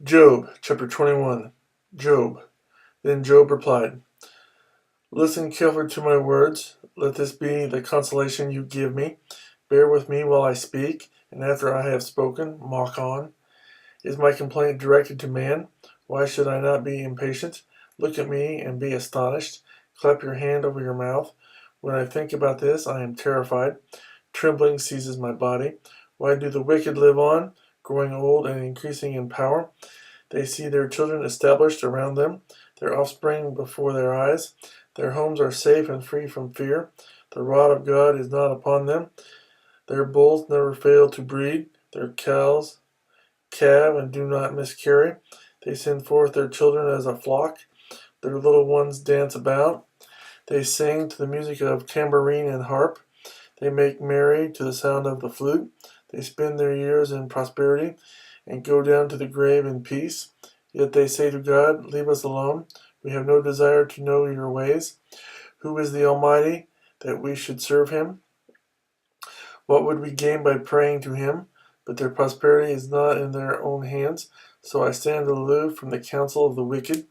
Job chapter 21. Job. Then Job replied, Listen carefully to my words. Let this be the consolation you give me. Bear with me while I speak, and after I have spoken, mock on. Is my complaint directed to man? Why should I not be impatient? Look at me and be astonished. Clap your hand over your mouth. When I think about this, I am terrified. Trembling seizes my body. Why do the wicked live on, growing old and increasing in power? They see their children established around them, their offspring before their eyes. Their homes are safe and free from fear. The rod of God is not upon them. Their bulls never fail to breed. Their cows calve and do not miscarry. They send forth their children as a flock. Their little ones dance about. They sing to the music of tambourine and harp. They make merry to the sound of the flute. They spend their years in prosperity and go down to the grave in peace. Yet they say to God, Leave us alone. We have no desire to know your ways. Who is the Almighty that we should serve him? What would we gain by praying to him? But their prosperity is not in their own hands. So I stand aloof from the counsel of the wicked.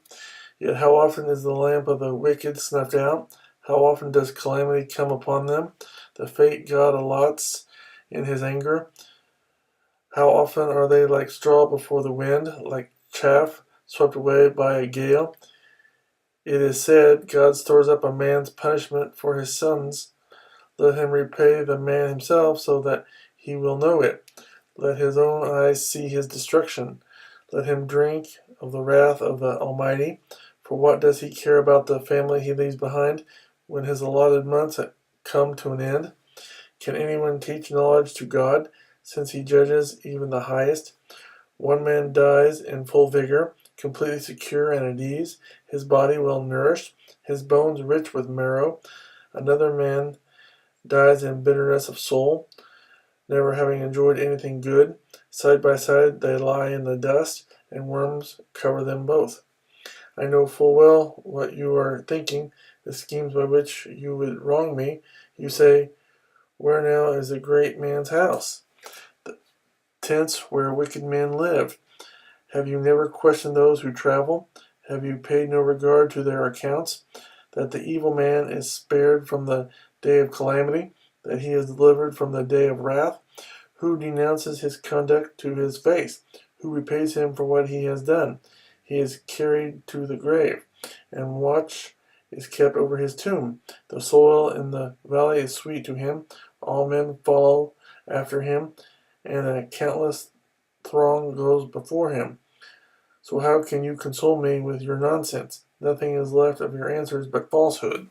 Yet how often is the lamp of the wicked snuffed out? How often does calamity come upon them? The fate God allots in his anger. How often are they like straw before the wind, like chaff swept away by a gale? It is said, God stores up a man's punishment for his sons. Let him repay the man himself so that he will know it. Let his own eyes see his destruction. Let him drink of the wrath of the Almighty. For what does he care about the family he leaves behind when his allotted months come to an end? Can anyone teach knowledge to God, since he judges even the highest? One man dies in full vigor, completely secure and at ease, his body well nourished, his bones rich with marrow. Another man dies in bitterness of soul, never having enjoyed anything good. Side by side they lie in the dust, and worms cover them both. I know full well what you are thinking, the schemes by which you would wrong me. You say, Where now is the great man's house? The tents where wicked men live. Have you never questioned those who travel? Have you paid no regard to their accounts? That the evil man is spared from the day of calamity, that he is delivered from the day of wrath? Who denounces his conduct to his face? Who repays him for what he has done? He is carried to the grave, and watch is kept over his tomb. The soil in the valley is sweet to him. All men follow after him, and a countless throng goes before him. So how can you console me with your nonsense? Nothing is left of your answers but falsehood.